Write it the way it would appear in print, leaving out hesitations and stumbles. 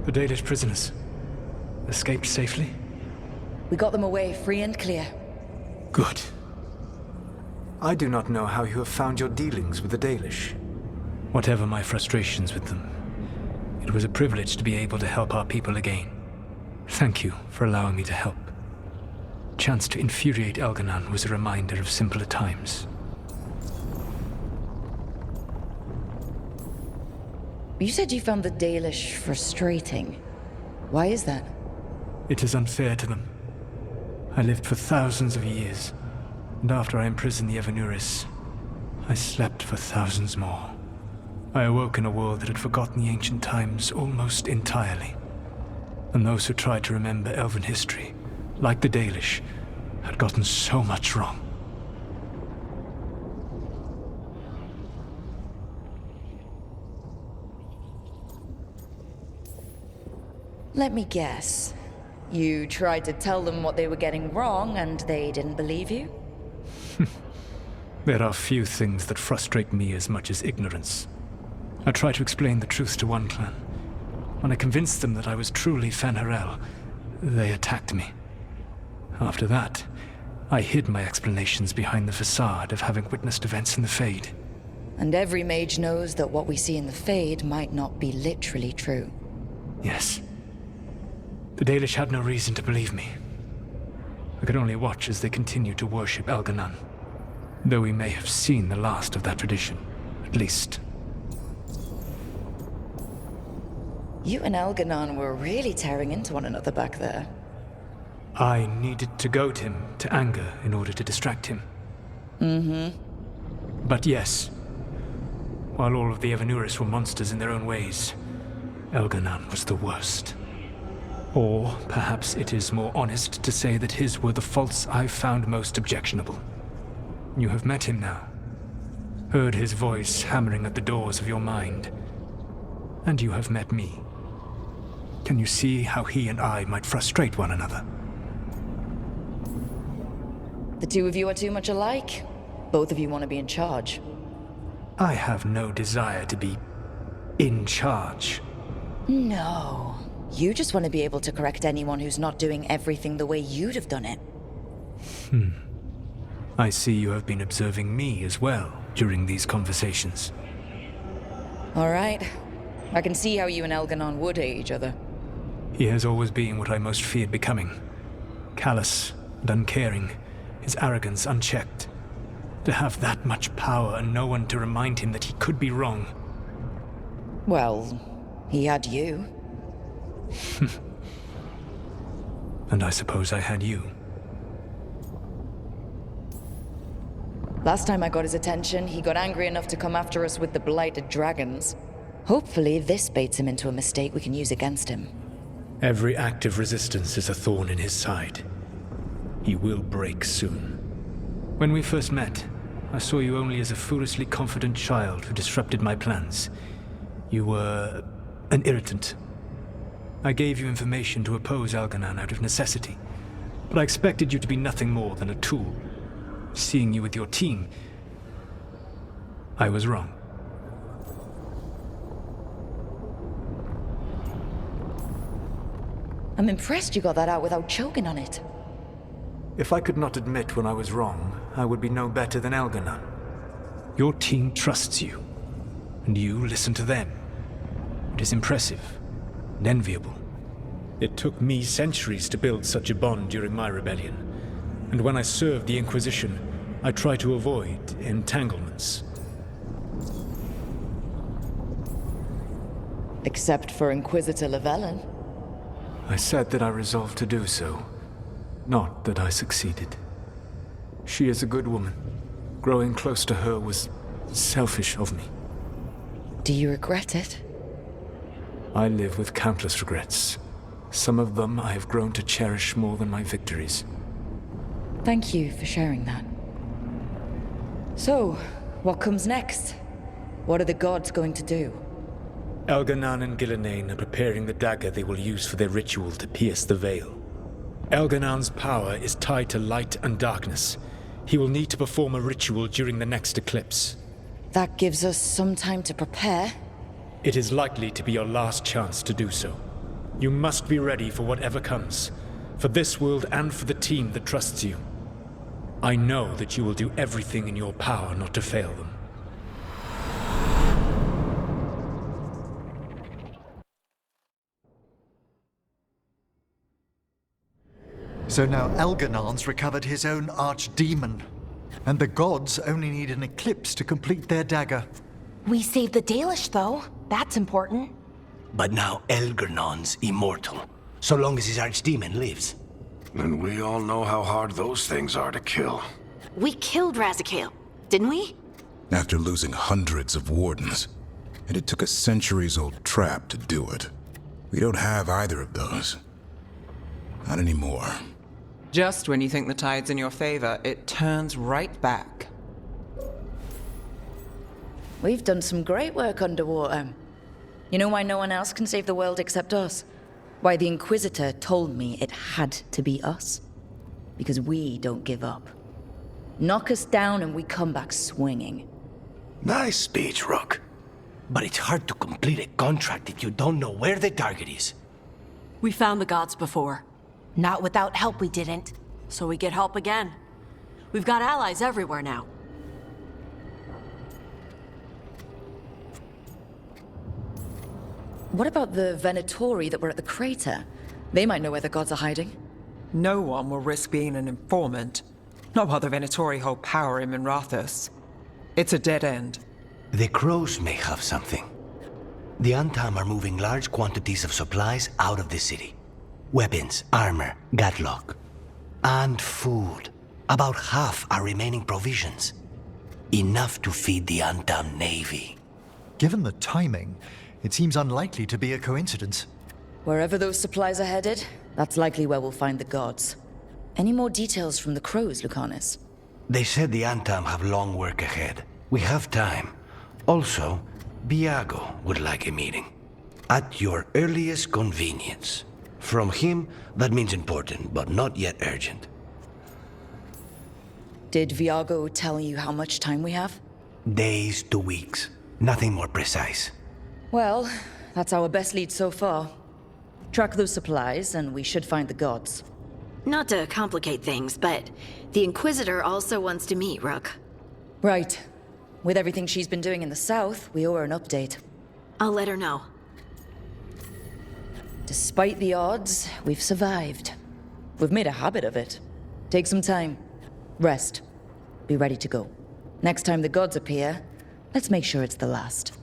The Dalish prisoners escaped safely? We got them away free and clear. Good. I do not know how you have found your dealings with the Dalish. Whatever my frustrations with them, it was a privilege to be able to help our people again. Thank you for allowing me to help. Chance to infuriate Elganon was a reminder of simpler times. You said you found the Dalish frustrating. Why is that? It is unfair to them. I lived for thousands of years, and after I imprisoned the Evanuris, I slept for thousands more. I awoke in a world that had forgotten the ancient times almost entirely. And those who tried to remember Elven history, like the Dalish, had gotten so much wrong. Let me guess. You tried to tell them what they were getting wrong, and they didn't believe you? There are few things that frustrate me as much as ignorance. I tried to explain the truth to one clan. When I convinced them that I was truly Fen'Harel, they attacked me. After that, I hid my explanations behind the facade of having witnessed events in the Fade. And every mage knows that what we see in the Fade might not be literally true. Yes. The Dalish had no reason to believe me. I could only watch as they continued to worship Elganon, though we may have seen the last of that tradition, at least. You and Elganon were really tearing into one another back there. I needed to goad him to anger in order to distract him. But yes, while all of the Evanuris were monsters in their own ways, Elganon was the worst. Or perhaps it is more honest to say that his were the faults I found most objectionable. You have met him now, heard his voice hammering at the doors of your mind, and you have met me. Can you see how he and I might frustrate one another? The two of you are too much alike. Both of you want to be in charge. I have no desire to be in charge. No. You just want to be able to correct anyone who's not doing everything the way you'd have done it. I see you have been observing me as well during these conversations. All right. I can see how you and Elganon would hate each other. He has always been what I most feared becoming. Callous and uncaring, his arrogance unchecked. To have that much power and no one to remind him that he could be wrong. Well, he had you. And I suppose I had you. Last time I got his attention, he got angry enough to come after us with the blighted dragons. Hopefully this baits him into a mistake we can use against him. Every act of resistance is a thorn in his side. He will break soon. When we first met, I saw you only as a foolishly confident child who disrupted my plans. You were an irritant. I gave you information to oppose Elganon out of necessity, but I expected you to be nothing more than a tool. Seeing you with your team, I was wrong. I'm impressed you got that out without choking on it. If I could not admit when I was wrong, I would be no better than Elganon. Your team trusts you, and you listen to them. It is impressive and enviable. It took me centuries to build such a bond during my rebellion, and when I served the Inquisition, I tried to avoid entanglements. Except for Inquisitor Lavellan. I said that I resolved to do so, not that I succeeded. She is a good woman. Growing close to her was selfish of me. Do you regret it? I live with countless regrets. Some of them I have grown to cherish more than my victories. Thank you for sharing that. So, what comes next? What are the gods going to do? Elganon and Gillenane are preparing the dagger they will use for their ritual to pierce the veil. Elganon's power is tied to light and darkness. He will need to perform a ritual during the next eclipse. That gives us some time to prepare. It is likely to be your last chance to do so. You must be ready for whatever comes, for this world and for the team that trusts you. I know that you will do everything in your power not to fail them. So now Elganon's recovered his own archdemon, and the gods only need an eclipse to complete their dagger. We saved the Dalish, though. That's important. But now Elgernon's immortal, so long as his archdemon lives. And we all know how hard those things are to kill. We killed Razikale, didn't we? After losing hundreds of wardens. And it took a centuries-old trap to do it. We don't have either of those. Not anymore. Just when you think the tide's in your favor, it turns right back. We've done some great work underwater. You know why no one else can save the world except us? Why the Inquisitor told me it had to be us? Because we don't give up. Knock us down and we come back swinging. Nice speech, Rook. But it's hard to complete a contract if you don't know where the target is. We found the gods before. Not without help, we didn't. So we get help again. We've got allies everywhere now. What about the Venatori that were at the crater? They might know where the gods are hiding. No one will risk being an informant. Not while the Venatori hold power in Minrathous. It's a dead end. The crows may have something. The Antam are moving large quantities of supplies out of the city. Weapons, armor, gatlock. And food. About half are remaining provisions. Enough to feed the Antam navy. Given the timing, it seems unlikely to be a coincidence. Wherever those supplies are headed, that's likely where we'll find the gods. Any more details from the crows, Lucanus? They said the Antam have long work ahead. We have time. Also, Viago would like a meeting. At your earliest convenience. From him, that means important, but not yet urgent. Did Viago tell you how much time we have? Days to weeks. Nothing more precise. Well, that's our best lead so far. Track those supplies, and we should find the gods. Not to complicate things, but the Inquisitor also wants to meet Rook. Right. With everything she's been doing in the south, we owe her an update. I'll let her know. Despite the odds, we've survived. We've made a habit of it. Take some time. Rest. Be ready to go. Next time the gods appear, let's make sure it's the last.